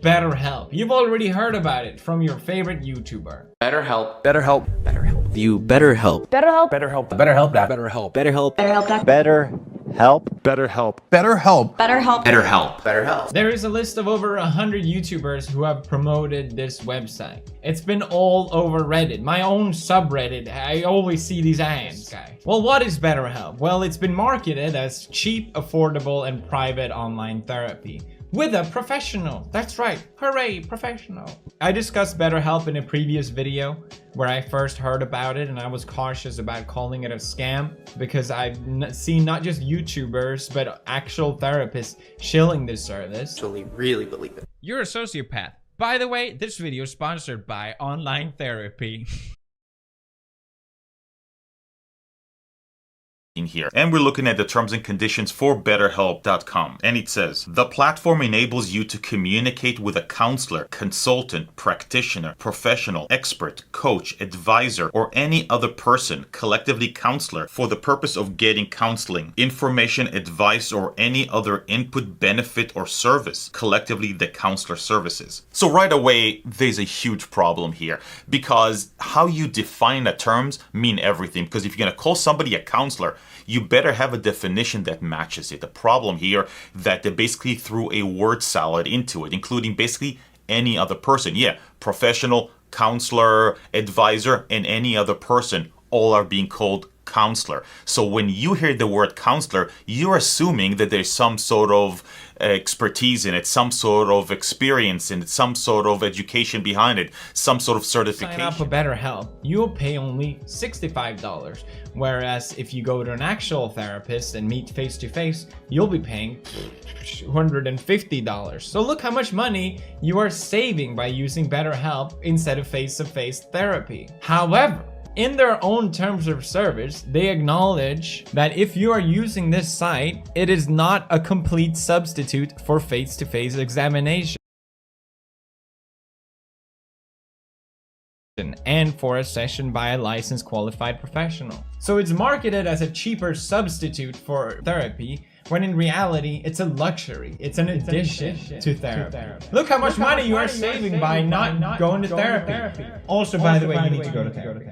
BetterHelp. You've already heard about it from your favorite YouTuber. BetterHelp. BetterHelp. BetterHelp. View BetterHelp. BetterHelp. BetterHelp. BetterHelp. BetterHelp. BetterHelp. BetterHelp. BetterHelp. BetterHelp. BetterHelp. BetterHelp. There is a list of over 100 YouTubers who have promoted this website. It's been all over Reddit, my own subreddit. I always see these ads, guy. Well, what is BetterHelp? Well, it's been marketed as cheap, affordable, and private online therapy. With a professional. That's right. Hooray, professional. I discussed BetterHelp in a previous video where I first heard about it, and I was cautious about calling it a scam because I've seen not just YouTubers but actual therapists shilling this service. Actually, really believe it. You're a sociopath. By the way, this video is sponsored by online therapy. In here, and we're looking at the terms and conditions for BetterHelp.com, and it says the platform enables you to communicate with a counselor, consultant, practitioner, professional, expert, coach, advisor, or any other person, collectively counselor, for the purpose of getting counseling, information, advice, or any other input, benefit, or service, collectively the counselor services. So right away, there's a huge problem here because how you define the terms mean everything. Because if you're going to call somebody a counselor, you better have a definition that matches it. The problem here that they basically threw a word salad into it, including basically any other person. Yeah, professional, counselor, advisor, and any other person all are being called counselor. So when you hear the word counselor, you're assuming that there's some sort of expertise in it, some sort of experience in it, some sort of education behind it, some sort of certification. Sign up for BetterHelp. You'll pay only $65. Whereas if you go to an actual therapist and meet face to face, you'll be paying $250. So look how much money you are saving by using BetterHelp instead of face-to-face therapy. However, in their own terms of service, they acknowledge that if you are using this site, it is not a complete substitute for face-to-face examination and for a session by a licensed qualified professional. So it's marketed as a cheaper substitute for therapy, when in reality, it's a luxury. It's an addition to therapy. Look how much money you are saving by not going to therapy. Also, by the way, you need to go to therapy.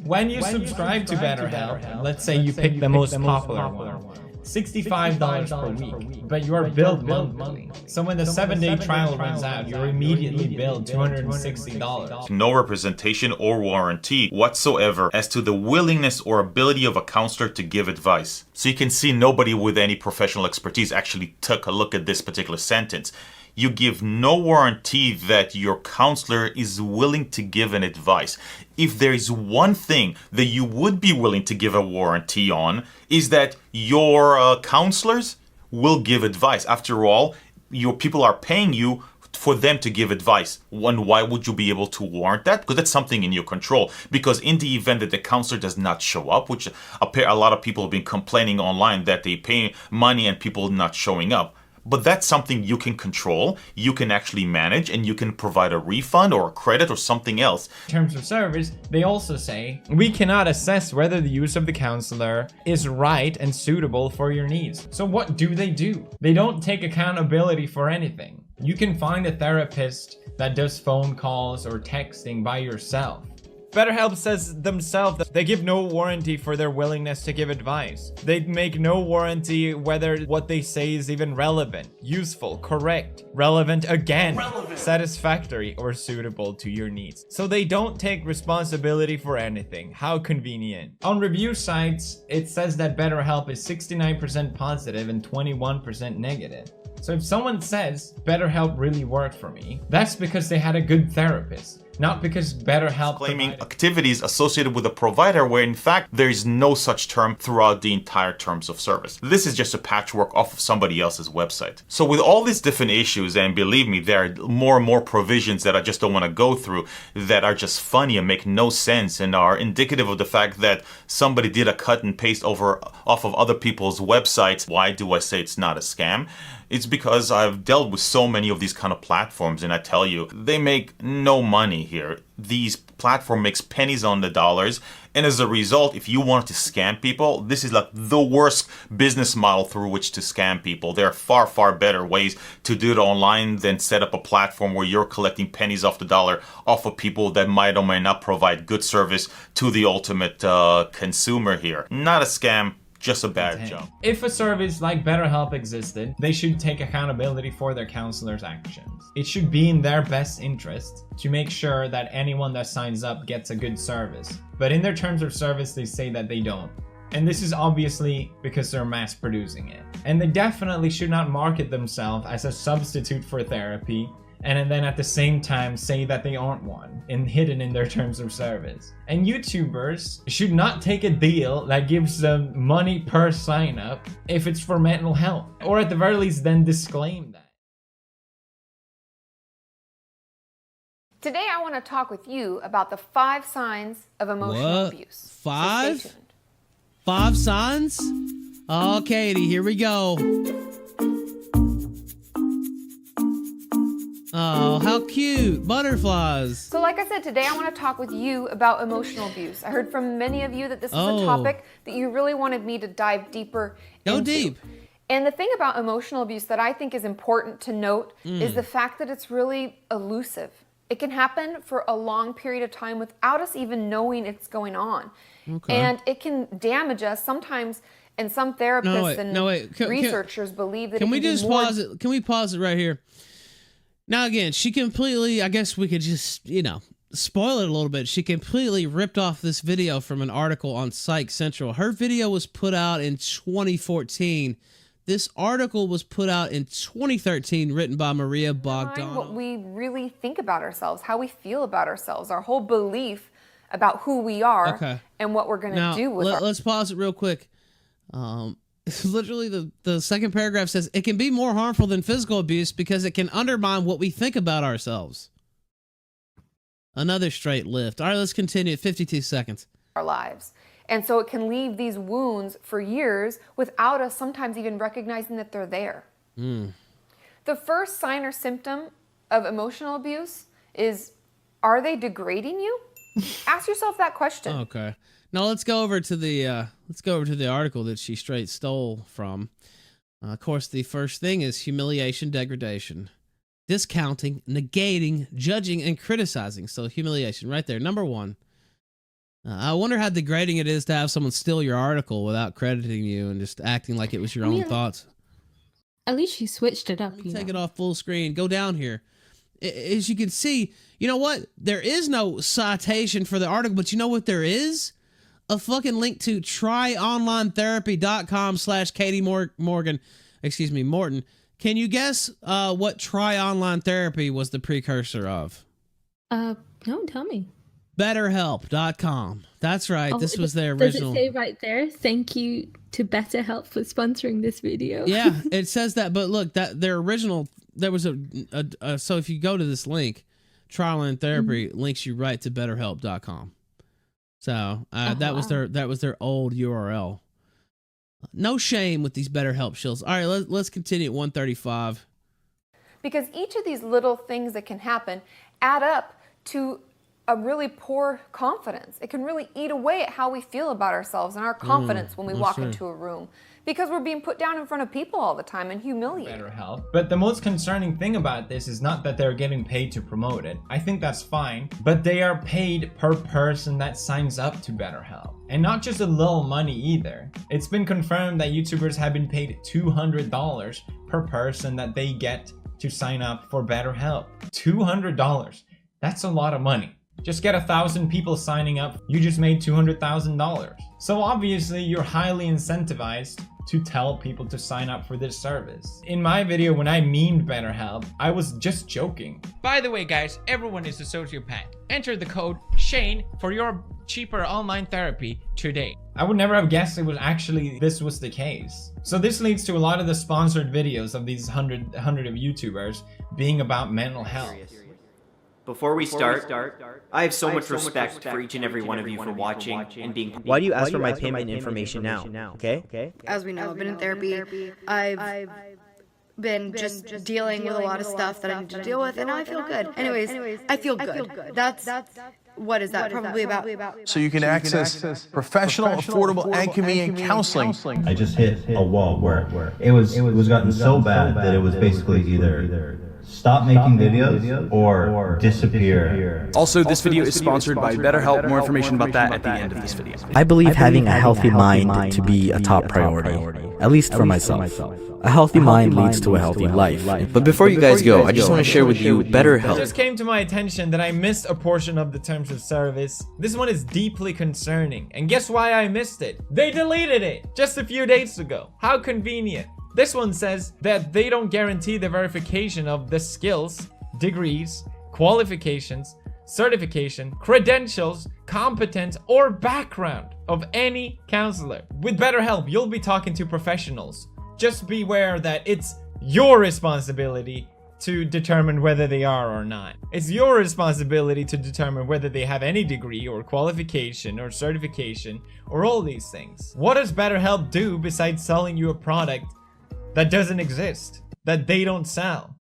When you subscribe to BetterHelp, let's say you pick the most popular one, $65 per week, but you are billed monthly. So when the 7-day trial runs out, you're immediately billed $260. No representation or warranty whatsoever as to the willingness or ability of a counselor to give advice. So you can see nobody with any professional expertise actually took a look at this particular sentence. You give no warranty that your counselor is willing to give an advice. If there is one thing that you would be willing to give a warranty on, is that your counselors will give advice. After all, your people are paying you for them to give advice. Why would you be able to warrant that? Because that's something in your control. Because in the event that the counselor does not show up, which a lot of people have been complaining online that they pay money and people not showing up. But that's something you can control, you can actually manage, and you can provide a refund or a credit or something else. In terms of service, they also say, we cannot assess whether the use of the counselor is right and suitable for your needs. So what do? They don't take accountability for anything. You can find a therapist that does phone calls or texting by yourself. BetterHelp says themselves that they give no warranty for their willingness to give advice. They make no warranty whether what they say is even relevant, useful, correct, relevant again, satisfactory, or suitable to your needs. So they don't take responsibility for anything. How convenient. On review sites, it says that BetterHelp is 69% positive and 21% negative. So if someone says BetterHelp really worked for me, that's because they had a good therapist. Not because BetterHelp claiming activities associated with a provider where in fact there is no such term throughout the entire terms of service. This is just a patchwork off of somebody else's website. So with all these different issues, and believe me, there are more and more provisions that I just don't want to go through that are just funny and make no sense and are indicative of the fact that somebody did a cut and paste off of other people's websites. Why do I say it's not a scam? It's because I've dealt with so many of these kind of platforms, and I tell you, they make no money here. These platform makes pennies on the dollars, and as a result, if you wanted to scam people, this is like the worst business model through which to scam people. There are far, far better ways to do it online than set up a platform where you're collecting pennies off the dollar off of people that might or may not provide good service to the ultimate consumer here. Not a scam, just a bad job. If a service like BetterHelp existed, they should take accountability for their counselors' actions. It should be in their best interest to make sure that anyone that signs up gets a good service. But in their terms of service, they say that they don't. And this is obviously because they're mass producing it. And they definitely should not market themselves as a substitute for therapy and then at the same time say that they aren't one and hidden in their terms of service. And YouTubers should not take a deal that gives them money per sign up if it's for mental health, or at the very least then disclaim that. Today I want to talk with you about the 5 signs of emotional abuse. 5? So stay tuned. 5 signs? Oh, Katie, here we go. Oh, how cute. Butterflies. So like I said, today I want to talk with you about emotional abuse. I heard from many of you that this is a topic that you really wanted me to dive deeper into. Go deep. And the thing about emotional abuse that I think is important to note is the fact that it's really elusive. It can happen for a long period of time without us even knowing it's going on. Okay. And it can damage us sometimes, and some therapists researchers believe that can it we can just pause it? Can we pause it right here? Now again, she completely, I guess we could just, spoil it a little bit. She completely ripped off this video from an article on Psych Central. Her video was put out in 2014. This article was put out in 2013, written by Maria Bogdanov. What we really think about ourselves, how we feel about ourselves, our whole belief about who we are and what we're going to do with it. Let's pause it real quick. Literally, the second paragraph says, it can be more harmful than physical abuse because it can undermine what we think about ourselves. Another straight lift. All right, let's continue at 52 seconds. Our lives. And so it can leave these wounds for years without us sometimes even recognizing that they're there. The first sign or symptom of emotional abuse is, are they degrading you? Ask yourself that question. Okay. Now let's go over to the article that she straight stole from. Of course, the first thing is humiliation, degradation, discounting, negating, judging, and criticizing. So humiliation, right there, number 1. I wonder how degrading it is to have someone steal your article without crediting you and just acting like it was your own thoughts. At least she switched it up. Take it off full screen. Go down here. As you can see, you know what? There is no citation for the article, but you know what there is? A fucking link to tryonlinetherapy.com/Katie Morgan. Morton. Can you guess what Try Online Therapy was the precursor of? No, tell me. BetterHelp.com. That's right. This was their original. Does it say right there, thank you to BetterHelp for sponsoring this video? Yeah, it says that, but look, that their original, there was so if you go to this link, Try Online Therapy links you right to BetterHelp.com. So that was their old URL. No shame with these BetterHelp shills. All right, let's continue at 135. Because each of these little things that can happen add up to a really poor confidence. It can really eat away at how we feel about ourselves and our confidence when we walk into a room. Because we're being put down in front of people all the time and humiliated. BetterHelp. But the most concerning thing about this is not that they're getting paid to promote it. I think that's fine. But they are paid per person that signs up to BetterHelp. And not just a little money either. It's been confirmed that YouTubers have been paid $200 per person that they get to sign up for BetterHelp. $200. That's a lot of money. Just get 1,000 people signing up, you just made $200,000. So obviously you're highly incentivized to tell people to sign up for this service. In my video, when I memed BetterHelp, I was just joking. By the way, guys, everyone is a sociopath. Enter the code SHANE for your cheaper online therapy today. I would never have guessed this was the case. So this leads to a lot of the sponsored videos of these 100 of YouTubers being about mental health. Before we start, I have so much respect for each and every one of you for watching and being. Why do you ask for my payment information now? Okay? As we know, I've been in therapy. I've been just dealing with a lot of stuff that I need to deal with, and now I feel good. Anyways, I feel good. That's what is that? Probably about. So you can access professional, affordable, and convenient counseling. I just hit a wall where it was gotten so bad that it was basically either stop making videos or disappear. Also, this video is sponsored by BetterHelp. More information about that at the end of this video. I believe having a healthy mind to be a top priority, at least for myself. A healthy mind leads to a healthy life. But before you guys go, I just want to share with you It BetterHelp. just came to my attention that I missed a portion of the terms of service. This one is deeply concerning. And guess why I missed it? They deleted it just a few days ago. How convenient. This one says that they don't guarantee the verification of the skills, degrees, qualifications, certification, credentials, competence, or background of any counselor. With BetterHelp, you'll be talking to professionals. Just beware that it's your responsibility to determine whether they are or not. It's your responsibility to determine whether they have any degree or qualification or certification or all these things. What does BetterHelp do besides selling you a product that doesn't exist, that they don't sell?